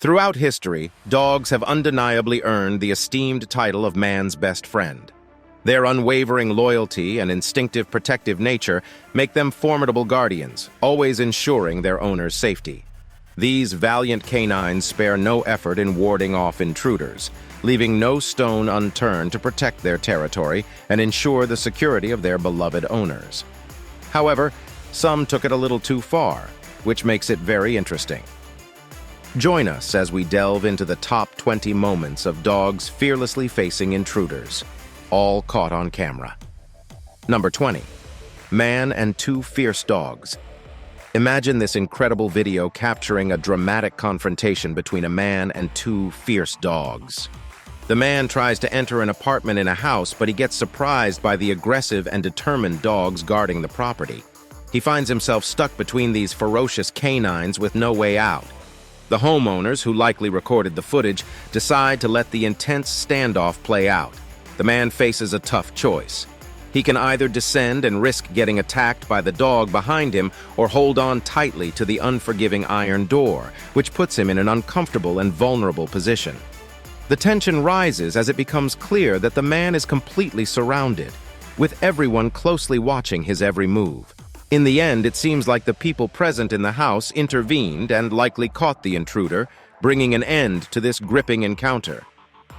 Throughout history, dogs have undeniably earned the esteemed title of man's best friend. Their unwavering loyalty and instinctive protective nature make them formidable guardians, always ensuring their owner's safety. These valiant canines spare no effort in warding off intruders, leaving no stone unturned to protect their territory and ensure the security of their beloved owners. However, some took it a little too far, which makes it very interesting. Join us as we delve into the top 20 moments of dogs fearlessly facing intruders, all caught on camera. Number 20. Man and two fierce dogs. Imagine this incredible video capturing a dramatic confrontation between a man and two fierce dogs. The man tries to enter an apartment in a house, but he gets surprised by the aggressive and determined dogs guarding the property. He finds himself stuck between these ferocious canines with no way out. The homeowners, who likely recorded the footage, decide to let the intense standoff play out. The man faces a tough choice. He can either descend and risk getting attacked by the dog behind him or hold on tightly to the unforgiving iron door, which puts him in an uncomfortable and vulnerable position. The tension rises as it becomes clear that the man is completely surrounded, with everyone closely watching his every move. In the end, it seems like the people present in the house intervened and likely caught the intruder, bringing an end to this gripping encounter.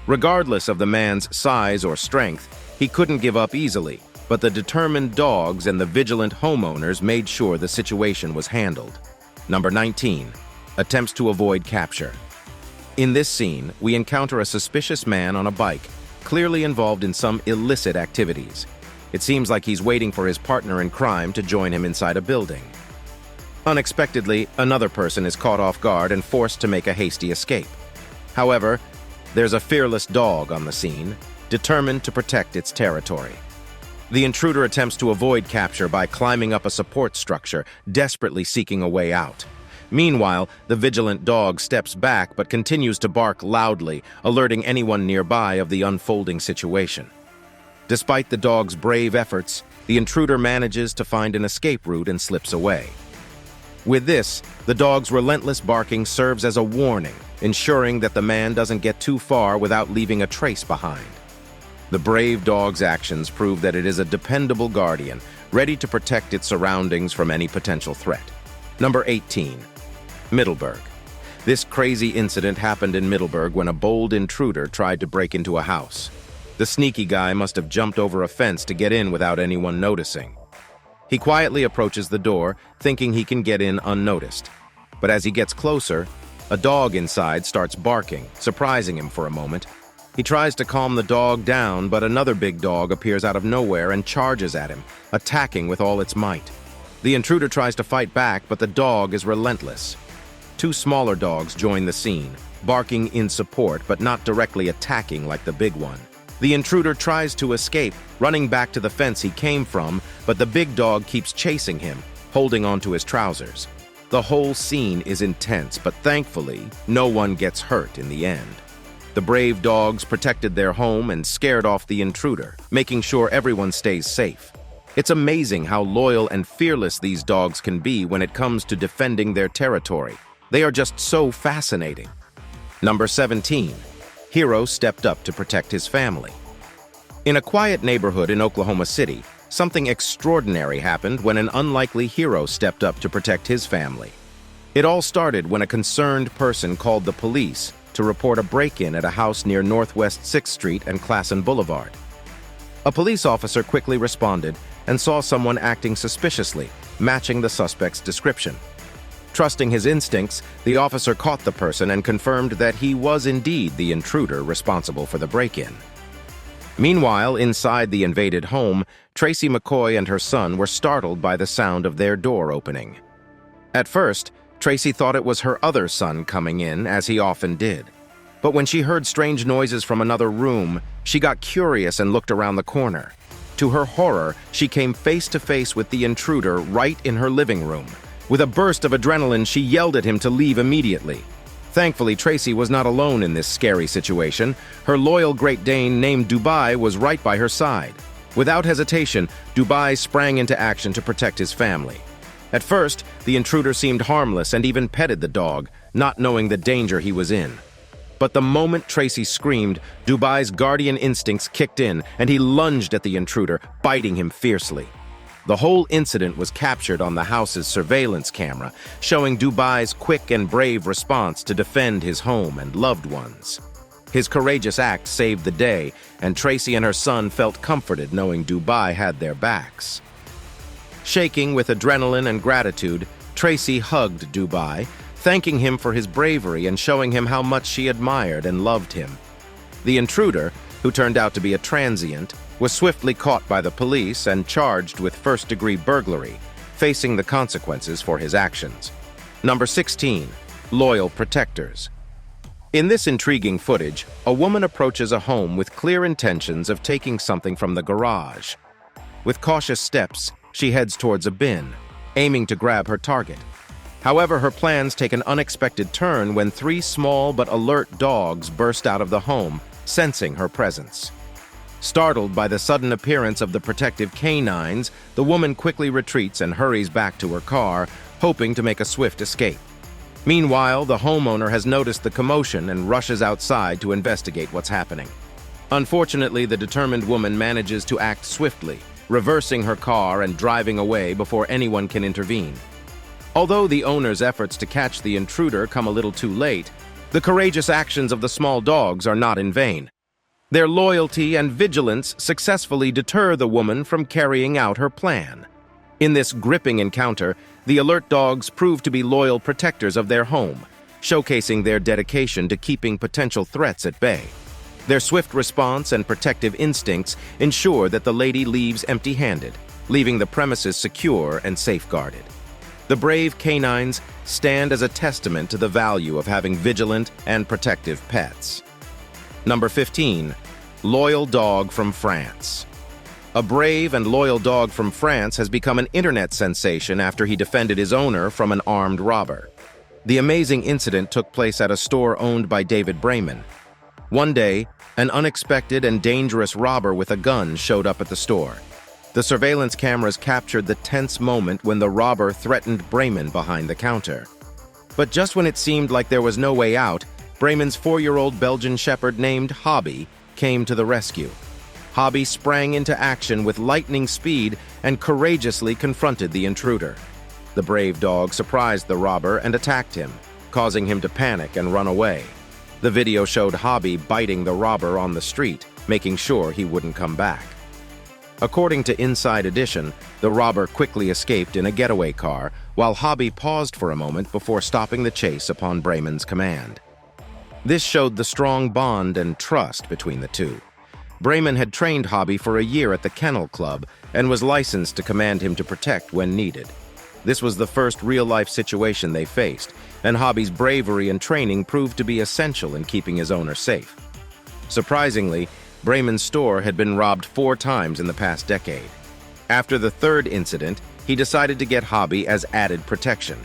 Regardless of the man's size or strength, he couldn't give up easily, but the determined dogs and the vigilant homeowners made sure the situation was handled. Number 19. Attempts to avoid capture. In this scene, we encounter a suspicious man on a bike, clearly involved in some illicit activities. It seems like he's waiting for his partner in crime to join him inside a building. Unexpectedly, another person is caught off guard and forced to make a hasty escape. However, there's a fearless dog on the scene, determined to protect its territory. The intruder attempts to avoid capture by climbing up a support structure, desperately seeking a way out. Meanwhile, the vigilant dog steps back but continues to bark loudly, alerting anyone nearby of the unfolding situation. Despite the dog's brave efforts, the intruder manages to find an escape route and slips away. With this, the dog's relentless barking serves as a warning, ensuring that the man doesn't get too far without leaving a trace behind. The brave dog's actions prove that it is a dependable guardian, ready to protect its surroundings from any potential threat. Number 18. Middleburg. This crazy incident happened in Middleburg when a bold intruder tried to break into a house. The sneaky guy must have jumped over a fence to get in without anyone noticing. He quietly approaches the door, thinking he can get in unnoticed. But as he gets closer, a dog inside starts barking, surprising him for a moment. He tries to calm the dog down, but another big dog appears out of nowhere and charges at him, attacking with all its might. The intruder tries to fight back, but the dog is relentless. Two smaller dogs join the scene, barking in support but not directly attacking like the big one. The intruder tries to escape, running back to the fence he came from, but the big dog keeps chasing him, holding onto his trousers. The whole scene is intense, but thankfully, no one gets hurt in the end. The brave dogs protected their home and scared off the intruder, making sure everyone stays safe. It's amazing how loyal and fearless these dogs can be when it comes to defending their territory. They are just so fascinating. Number 17. Hero stepped up to protect his family. In a quiet neighborhood in Oklahoma City, something extraordinary happened when an unlikely hero stepped up to protect his family. It all started when a concerned person called the police to report a break-in at a house near Northwest 6th Street and Classen Boulevard. A police officer quickly responded and saw someone acting suspiciously, matching the suspect's description. Trusting his instincts, the officer caught the person and confirmed that he was indeed the intruder responsible for the break-in. Meanwhile, inside the invaded home, Tracy McCoy and her son were startled by the sound of their door opening. At first, Tracy thought it was her other son coming in, as he often did. But when she heard strange noises from another room, she got curious and looked around the corner. To her horror, she came face to face with the intruder right in her living room. With a burst of adrenaline, she yelled at him to leave immediately. Thankfully, Tracy was not alone in this scary situation. Her loyal Great Dane named Dubai was right by her side. Without hesitation, Dubai sprang into action to protect his family. At first, the intruder seemed harmless and even petted the dog, not knowing the danger he was in. But the moment Tracy screamed, Dubai's guardian instincts kicked in, and he lunged at the intruder, biting him fiercely. The whole incident was captured on the house's surveillance camera, showing Dubai's quick and brave response to defend his home and loved ones. His courageous act saved the day, and Tracy and her son felt comforted knowing Dubai had their backs. Shaking with adrenaline and gratitude, Tracy hugged Dubai, thanking him for his bravery and showing him how much she admired and loved him. The intruder, who turned out to be a transient, was swiftly caught by the police and charged with first-degree burglary, facing the consequences for his actions. Number 16. Loyal protectors. In this intriguing footage, a woman approaches a home with clear intentions of taking something from the garage. With cautious steps, she heads towards a bin, aiming to grab her target. However, her plans take an unexpected turn when 3 small but alert dogs burst out of the home, sensing her presence. Startled by the sudden appearance of the protective canines, the woman quickly retreats and hurries back to her car, hoping to make a swift escape. Meanwhile, the homeowner has noticed the commotion and rushes outside to investigate what's happening. Unfortunately, the determined woman manages to act swiftly, reversing her car and driving away before anyone can intervene. Although the owner's efforts to catch the intruder come a little too late, the courageous actions of the small dogs are not in vain. Their loyalty and vigilance successfully deter the woman from carrying out her plan. In this gripping encounter, the alert dogs prove to be loyal protectors of their home, showcasing their dedication to keeping potential threats at bay. Their swift response and protective instincts ensure that the lady leaves empty-handed, leaving the premises secure and safeguarded. The brave canines stand as a testament to the value of having vigilant and protective pets. Number 15. Loyal dog from France. A brave and loyal dog from France has become an internet sensation after he defended his owner from an armed robber. The amazing incident took place at a store owned by David Brayman. One day, an unexpected and dangerous robber with a gun showed up at the store. The surveillance cameras captured the tense moment when the robber threatened Brayman behind the counter. But just when it seemed like there was no way out, Brayman's 4-year-old Belgian shepherd named Hobby came to the rescue. Hobby sprang into action with lightning speed and courageously confronted the intruder. The brave dog surprised the robber and attacked him, causing him to panic and run away. The video showed Hobby biting the robber on the street, making sure he wouldn't come back. According to Inside Edition, the robber quickly escaped in a getaway car, while Hobby paused for a moment before stopping the chase upon Brayman's command. This showed the strong bond and trust between the two. Brayman had trained Hobby for a year at the Kennel Club and was licensed to command him to protect when needed. This was the first real-life situation they faced, and Hobby's bravery and training proved to be essential in keeping his owner safe. Surprisingly, Brayman's store had been robbed 4 times in the past decade. After the 3rd incident, he decided to get Hobby as added protection.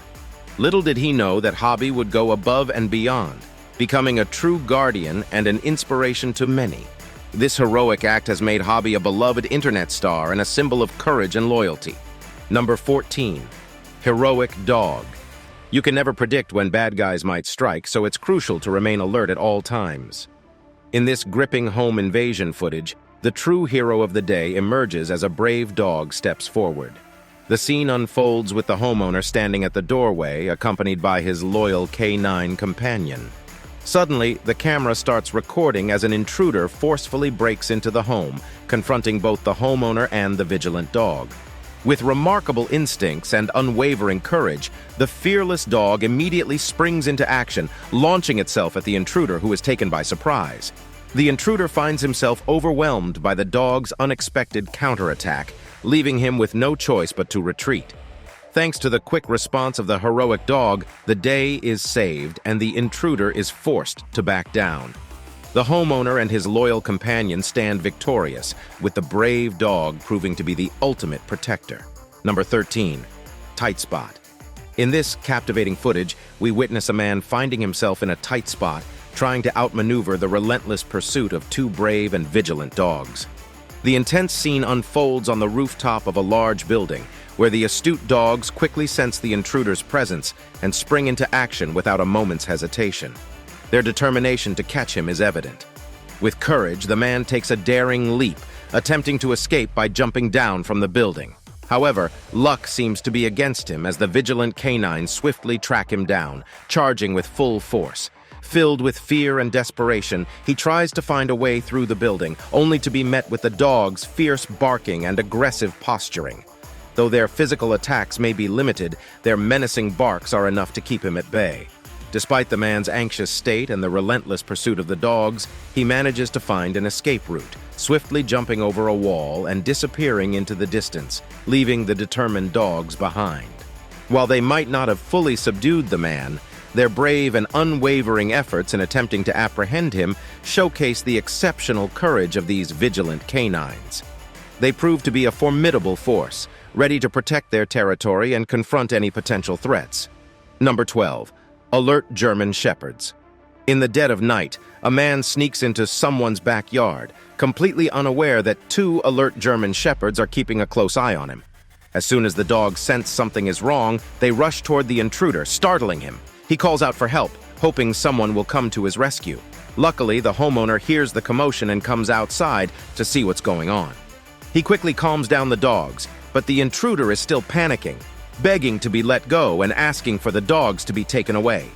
Little did he know that Hobby would go above and beyond, becoming a true guardian and an inspiration to many. This heroic act has made Hobby a beloved internet star and a symbol of courage and loyalty. Number 14. Heroic dog. You can never predict when bad guys might strike, so it's crucial to remain alert at all times. In this gripping home invasion footage, the true hero of the day emerges as a brave dog steps forward. The scene unfolds with the homeowner standing at the doorway, accompanied by his loyal canine companion. Suddenly, the camera starts recording as an intruder forcefully breaks into the home, confronting both the homeowner and the vigilant dog. With remarkable instincts and unwavering courage, the fearless dog immediately springs into action, launching itself at the intruder, who is taken by surprise. The intruder finds himself overwhelmed by the dog's unexpected counterattack, leaving him with no choice but to retreat. Thanks to the quick response of the heroic dog, the day is saved and the intruder is forced to back down. The homeowner and his loyal companion stand victorious, with the brave dog proving to be the ultimate protector. Number 13. Tight spot. In this captivating footage, we witness a man finding himself in a tight spot, trying to outmaneuver the relentless pursuit of 2 brave and vigilant dogs. The intense scene unfolds on the rooftop of a large building, where the astute dogs quickly sense the intruder's presence and spring into action without a moment's hesitation. Their determination to catch him is evident. With courage, the man takes a daring leap, attempting to escape by jumping down from the building. However, luck seems to be against him as the vigilant canines swiftly track him down, charging with full force. Filled with fear and desperation, he tries to find a way through the building, only to be met with the dog's fierce barking and aggressive posturing. Though their physical attacks may be limited, their menacing barks are enough to keep him at bay. Despite the man's anxious state and the relentless pursuit of the dogs, he manages to find an escape route, swiftly jumping over a wall and disappearing into the distance, leaving the determined dogs behind. While they might not have fully subdued the man, their brave and unwavering efforts in attempting to apprehend him showcase the exceptional courage of these vigilant canines. They prove to be a formidable force, ready to protect their territory and confront any potential threats. Number 12. Alert German Shepherds. In the dead of night, a man sneaks into someone's backyard, completely unaware that two alert German Shepherds are keeping a close eye on him. As soon as the dogs sense something is wrong, they rush toward the intruder, startling him. He calls out for help, hoping someone will come to his rescue. Luckily, the homeowner hears the commotion and comes outside to see what's going on. He quickly calms down the dogs, but the intruder is still panicking, begging to be let go and asking for the dogs to be taken away.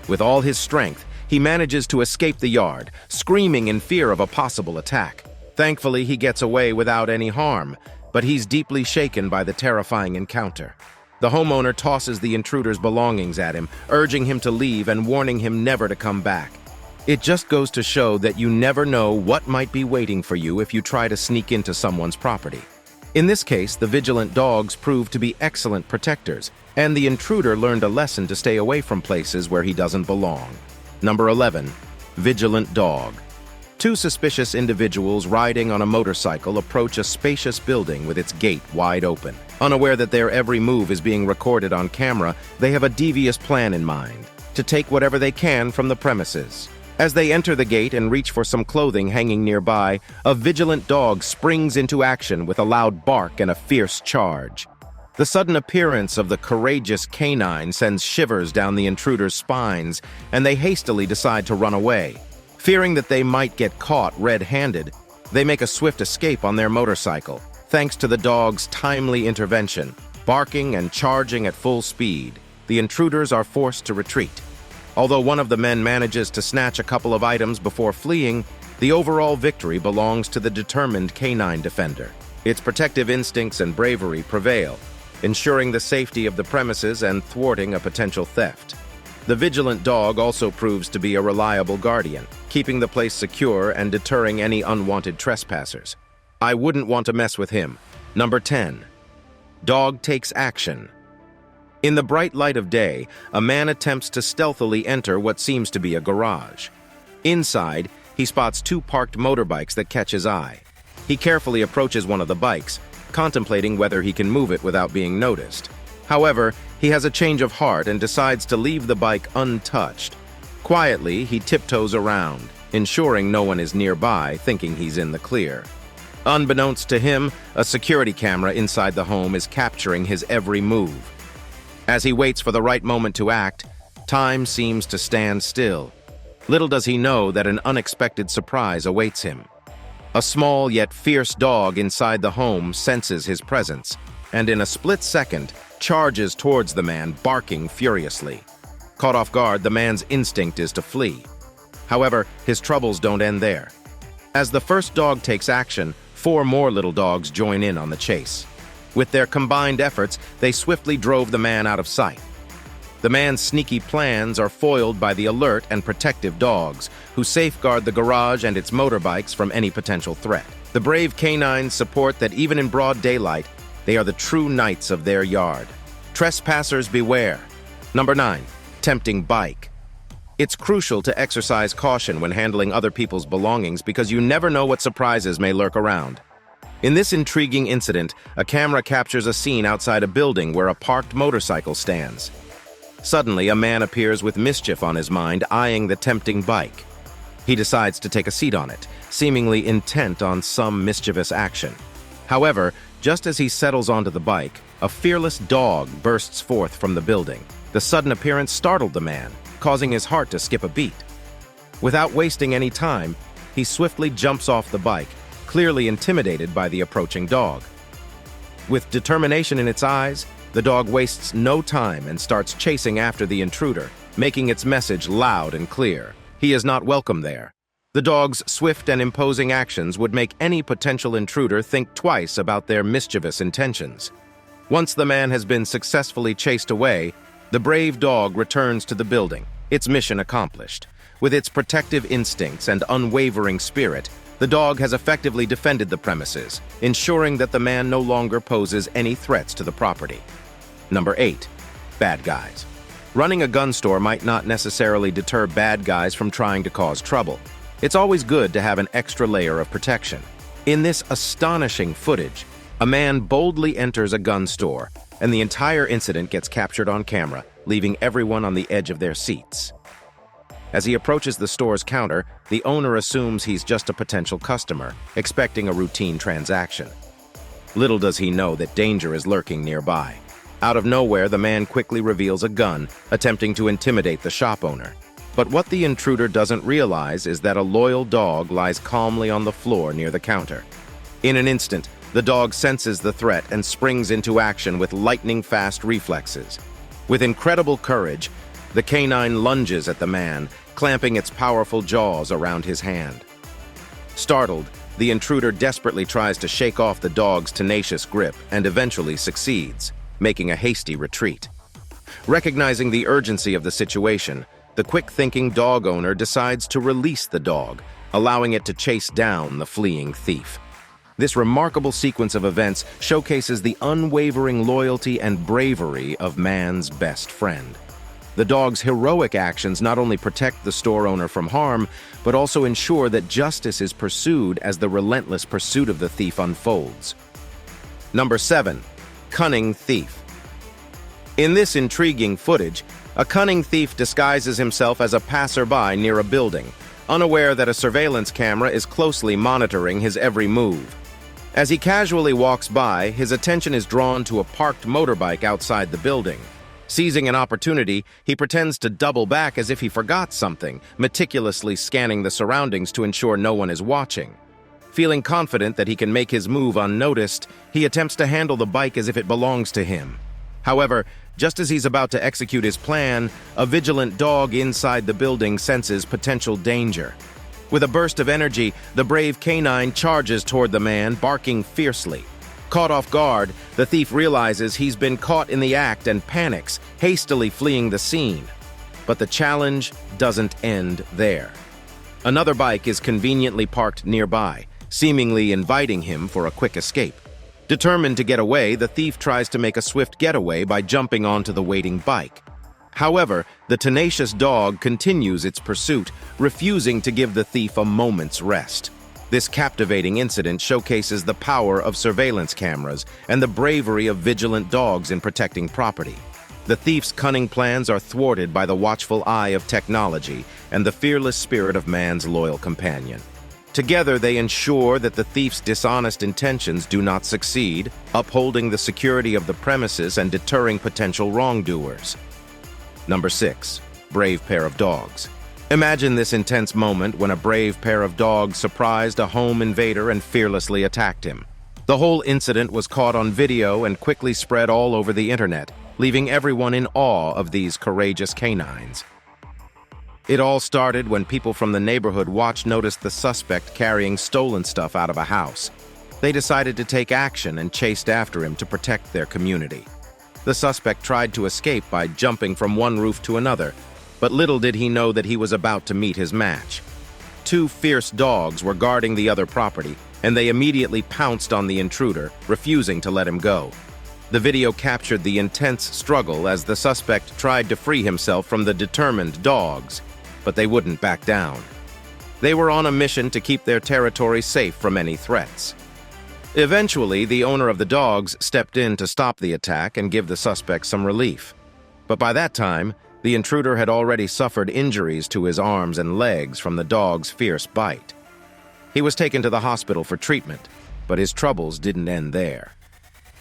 With all his strength, he manages to escape the yard, screaming in fear of a possible attack. Thankfully, he gets away without any harm, but he's deeply shaken by the terrifying encounter. The homeowner tosses the intruder's belongings at him, urging him to leave and warning him never to come back. It just goes to show that you never know what might be waiting for you if you try to sneak into someone's property. In this case, the vigilant dogs proved to be excellent protectors, and the intruder learned a lesson to stay away from places where he doesn't belong. Number 11. Vigilant Dog. Two suspicious individuals riding on a motorcycle approach a spacious building with its gate wide open. Unaware that their every move is being recorded on camera, they have a devious plan in mind: to take whatever they can from the premises. As they enter the gate and reach for some clothing hanging nearby, a vigilant dog springs into action with a loud bark and a fierce charge. The sudden appearance of the courageous canine sends shivers down the intruder's spines, and they hastily decide to run away. Fearing that they might get caught red-handed, they make a swift escape on their motorcycle, thanks to the dog's timely intervention. Barking and charging at full speed, the intruders are forced to retreat. Although one of the men manages to snatch a couple of items before fleeing, the overall victory belongs to the determined canine defender. Its protective instincts and bravery prevail, ensuring the safety of the premises and thwarting a potential theft. The vigilant dog also proves to be a reliable guardian, keeping the place secure and deterring any unwanted trespassers. I wouldn't want to mess with him. Number 10. Dog takes action. In the bright light of day, a man attempts to stealthily enter what seems to be a garage. Inside, he spots two parked motorbikes that catch his eye. He carefully approaches one of the bikes, contemplating whether he can move it without being noticed. However, he has a change of heart and decides to leave the bike untouched. Quietly, he tiptoes around, ensuring no one is nearby, thinking he's in the clear. Unbeknownst to him, a security camera inside the home is capturing his every move. As he waits for the right moment to act, time seems to stand still. Little does he know that an unexpected surprise awaits him. A small yet fierce dog inside the home senses his presence, and in a split second, charges towards the man, barking furiously. Caught off guard, the man's instinct is to flee. However, his troubles don't end there. As the first dog takes action, 4 more little dogs join in on the chase. With their combined efforts, they swiftly drove the man out of sight. The man's sneaky plans are foiled by the alert and protective dogs, who safeguard the garage and its motorbikes from any potential threat. The brave canines support that even in broad daylight, they are the true knights of their yard. Trespassers beware. Number 9. Tempting bike. It's crucial to exercise caution when handling other people's belongings because you never know what surprises may lurk around. In this intriguing incident, a camera captures a scene outside a building where a parked motorcycle stands. Suddenly, a man appears with mischief on his mind, eyeing the tempting bike. He decides to take a seat on it, seemingly intent on some mischievous action. However, just as he settles onto the bike, a fearless dog bursts forth from the building. The sudden appearance startled the man, causing his heart to skip a beat. Without wasting any time, he swiftly jumps off the bike, clearly intimidated by the approaching dog. With determination in its eyes, the dog wastes no time and starts chasing after the intruder, making its message loud and clear. He is not welcome there. The dog's swift and imposing actions would make any potential intruder think twice about their mischievous intentions. Once the man has been successfully chased away, the brave dog returns to the building, its mission accomplished. With its protective instincts and unwavering spirit, the dog has effectively defended the premises, ensuring that the man no longer poses any threats to the property. Number 8. Bad guys. Running a gun store might not necessarily deter bad guys from trying to cause trouble. It's always good to have an extra layer of protection. In this astonishing footage, a man boldly enters a gun store, and the entire incident gets captured on camera, leaving everyone on the edge of their seats. As he approaches the store's counter, the owner assumes he's just a potential customer, expecting a routine transaction. Little does he know that danger is lurking nearby. Out of nowhere, the man quickly reveals a gun, attempting to intimidate the shop owner. But what the intruder doesn't realize is that a loyal dog lies calmly on the floor near the counter. In an instant, the dog senses the threat and springs into action with lightning-fast reflexes. With incredible courage, the canine lunges at the man, clamping its powerful jaws around his hand. Startled, the intruder desperately tries to shake off the dog's tenacious grip and eventually succeeds, making a hasty retreat. Recognizing the urgency of the situation, the quick-thinking dog owner decides to release the dog, allowing it to chase down the fleeing thief. This remarkable sequence of events showcases the unwavering loyalty and bravery of man's best friend. The dog's heroic actions not only protect the store owner from harm, but also ensure that justice is pursued as the relentless pursuit of the thief unfolds. Number 7. Cunning thief. In this intriguing footage, a cunning thief disguises himself as a passerby near a building, unaware that a surveillance camera is closely monitoring his every move. As he casually walks by, his attention is drawn to a parked motorbike outside the building. Seizing an opportunity, he pretends to double back as if he forgot something, meticulously scanning the surroundings to ensure no one is watching. Feeling confident that he can make his move unnoticed, he attempts to handle the bike as if it belongs to him. However, just as he's about to execute his plan, a vigilant dog inside the building senses potential danger. With a burst of energy, the brave canine charges toward the man, barking fiercely. Caught off guard, the thief realizes he's been caught in the act and panics, hastily fleeing the scene. But the challenge doesn't end there. Another bike is conveniently parked nearby, seemingly inviting him for a quick escape. Determined to get away, the thief tries to make a swift getaway by jumping onto the waiting bike. However, the tenacious dog continues its pursuit, refusing to give the thief a moment's rest. This captivating incident showcases the power of surveillance cameras and the bravery of vigilant dogs in protecting property. The thief's cunning plans are thwarted by the watchful eye of technology and the fearless spirit of man's loyal companion. Together, they ensure that the thief's dishonest intentions do not succeed, upholding the security of the premises and deterring potential wrongdoers. Number 6. Brave pair of dogs. Imagine this intense moment when a brave pair of dogs surprised a home invader and fearlessly attacked him. The whole incident was caught on video and quickly spread all over the internet, leaving everyone in awe of these courageous canines. It all started when people from the neighborhood watch noticed the suspect carrying stolen stuff out of a house. They decided to take action and chased after him to protect their community. The suspect tried to escape by jumping from one roof to another, but little did he know that he was about to meet his match. 2 fierce dogs were guarding the other property, and they immediately pounced on the intruder, refusing to let him go. The video captured the intense struggle as the suspect tried to free himself from the determined dogs, but they wouldn't back down. They were on a mission to keep their territory safe from any threats. Eventually, the owner of the dogs stepped in to stop the attack and give the suspect some relief. But by that time, The intruder had already suffered injuries to his arms and legs from the dog's fierce bite. He was taken to the hospital for treatment, but his troubles didn't end there.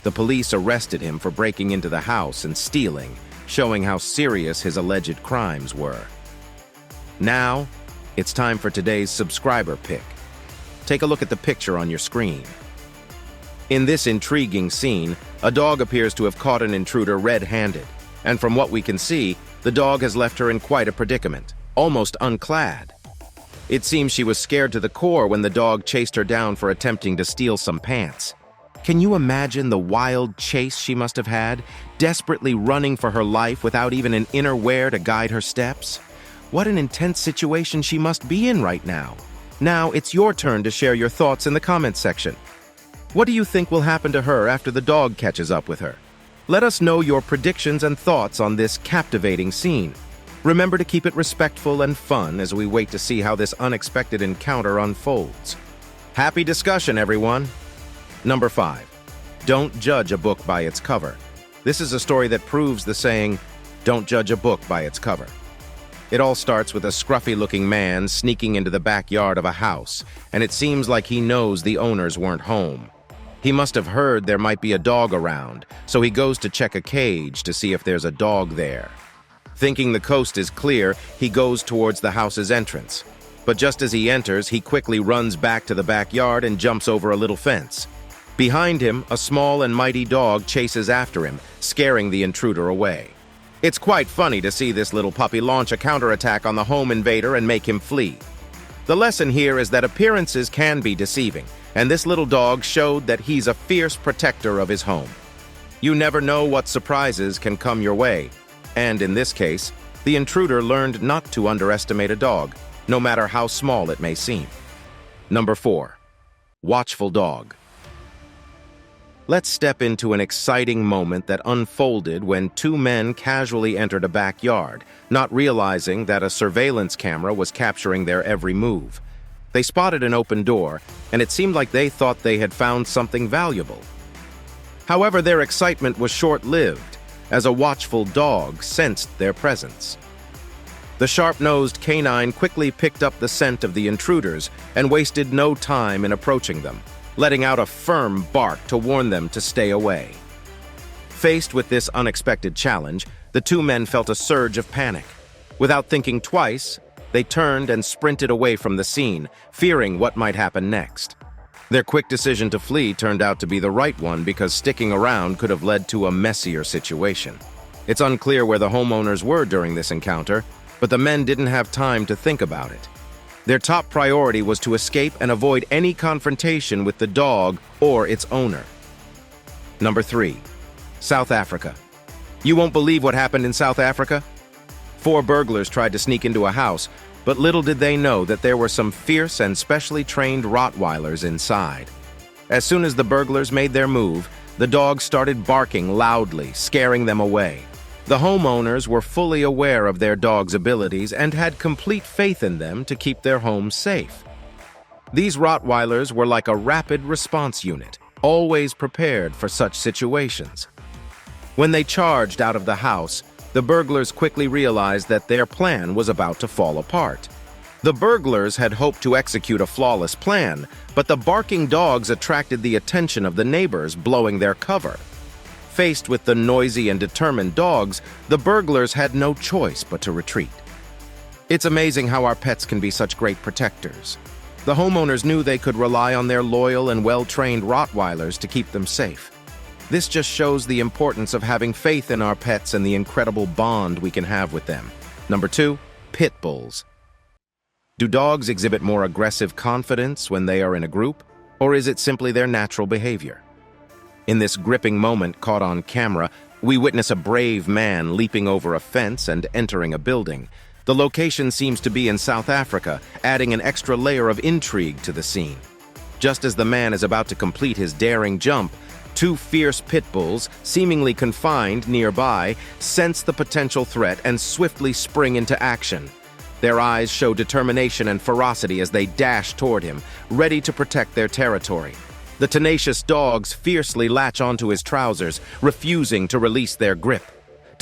The police arrested him for breaking into the house and stealing, showing how serious his alleged crimes were. Now, it's time for today's subscriber pick. Take a look at the picture on your screen. In this intriguing scene, a dog appears to have caught an intruder red-handed, and from what we can see, the dog has left her in quite a predicament, almost unclad. It seems she was scared to the core when the dog chased her down for attempting to steal some pants. Can you imagine the wild chase she must have had, desperately running for her life without even an inner wear to guide her steps? What an intense situation she must be in right now. Now, it's your turn to share your thoughts in the comments section. What do you think will happen to her after the dog catches up with her? Let us know your predictions and thoughts on this captivating scene. Remember to keep it respectful and fun as we wait to see how this unexpected encounter unfolds. Happy discussion, everyone! Number 5. Don't judge a book by its cover. This is a story that proves the saying, "Don't judge a book by its cover." It all starts with a scruffy-looking man sneaking into the backyard of a house, and it seems like he knows the owners weren't home. He must have heard there might be a dog around, so he goes to check a cage to see if there's a dog there. Thinking the coast is clear, he goes towards the house's entrance. But just as he enters, he quickly runs back to the backyard and jumps over a little fence. Behind him, a small and mighty dog chases after him, scaring the intruder away. It's quite funny to see this little puppy launch a counterattack on the home invader and make him flee. The lesson here is that appearances can be deceiving, and this little dog showed that he's a fierce protector of his home. You never know what surprises can come your way, and in this case, the intruder learned not to underestimate a dog, no matter how small it may seem. Number 4. Watchful Dog. Let's step into an exciting moment that unfolded when two men casually entered a backyard, not realizing that a surveillance camera was capturing their every move. They spotted an open door, and it seemed like they thought they had found something valuable. However, their excitement was short-lived, as a watchful dog sensed their presence. The sharp-nosed canine quickly picked up the scent of the intruders and wasted no time in approaching them, letting out a firm bark to warn them to stay away. Faced with this unexpected challenge, the two men felt a surge of panic. Without thinking twice, they turned and sprinted away from the scene, fearing what might happen next. Their quick decision to flee turned out to be the right one because sticking around could have led to a messier situation. It's unclear where the homeowners were during this encounter, but the men didn't have time to think about it. Their top priority was to escape and avoid any confrontation with the dog or its owner. Number 3. South Africa. You won't believe what happened in South Africa? 4 burglars tried to sneak into a house, but little did they know that there were some fierce and specially trained Rottweilers inside. As soon as the burglars made their move, the dogs started barking loudly, scaring them away. The homeowners were fully aware of their dog's abilities and had complete faith in them to keep their homes safe. These Rottweilers were like a rapid response unit, always prepared for such situations. When they charged out of the house, the burglars quickly realized that their plan was about to fall apart. The burglars had hoped to execute a flawless plan, but the barking dogs attracted the attention of the neighbors, blowing their cover. Faced with the noisy and determined dogs, the burglars had no choice but to retreat. It's amazing how our pets can be such great protectors. The homeowners knew they could rely on their loyal and well-trained Rottweilers to keep them safe. This just shows the importance of having faith in our pets and the incredible bond we can have with them. Number 2, pit bulls. Do dogs exhibit more aggressive confidence when they are in a group, or is it simply their natural behavior? In this gripping moment caught on camera, we witness a brave man leaping over a fence and entering a building. The location seems to be in South Africa, adding an extra layer of intrigue to the scene. Just as the man is about to complete his daring jump, 2 fierce pit bulls, seemingly confined nearby, sense the potential threat and swiftly spring into action. Their eyes show determination and ferocity as they dash toward him, ready to protect their territory. The tenacious dogs fiercely latch onto his trousers, refusing to release their grip.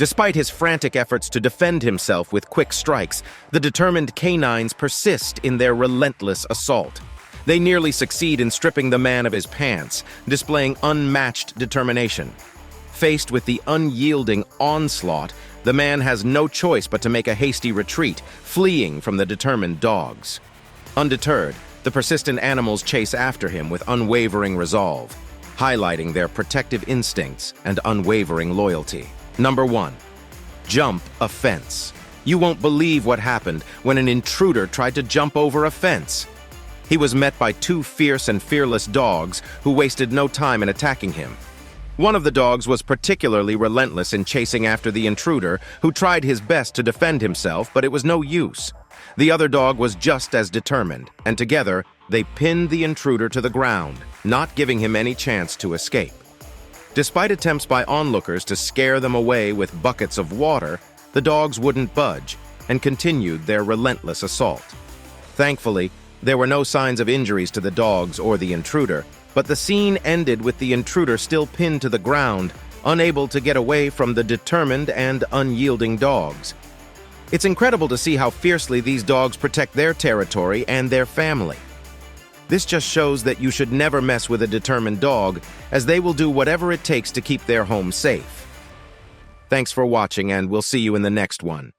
Despite his frantic efforts to defend himself with quick strikes, the determined canines persist in their relentless assault. They nearly succeed in stripping the man of his pants, displaying unmatched determination. Faced with the unyielding onslaught, the man has no choice but to make a hasty retreat, fleeing from the determined dogs. Undeterred, the persistent animals chase after him with unwavering resolve, highlighting their protective instincts and unwavering loyalty. Number 1. Jump a fence. You won't believe what happened when an intruder tried to jump over a fence. He was met by 2 fierce and fearless dogs who wasted no time in attacking him. One of the dogs was particularly relentless in chasing after the intruder, who tried his best to defend himself, but it was no use. The other dog was just as determined, and together, they pinned the intruder to the ground, not giving him any chance to escape. Despite attempts by onlookers to scare them away with buckets of water, the dogs wouldn't budge and continued their relentless assault. Thankfully, there were no signs of injuries to the dogs or the intruder, but the scene ended with the intruder still pinned to the ground, unable to get away from the determined and unyielding dogs. It's incredible to see how fiercely these dogs protect their territory and their family. This just shows that you should never mess with a determined dog, as they will do whatever it takes to keep their home safe. Thanks for watching, and we'll see you in the next one.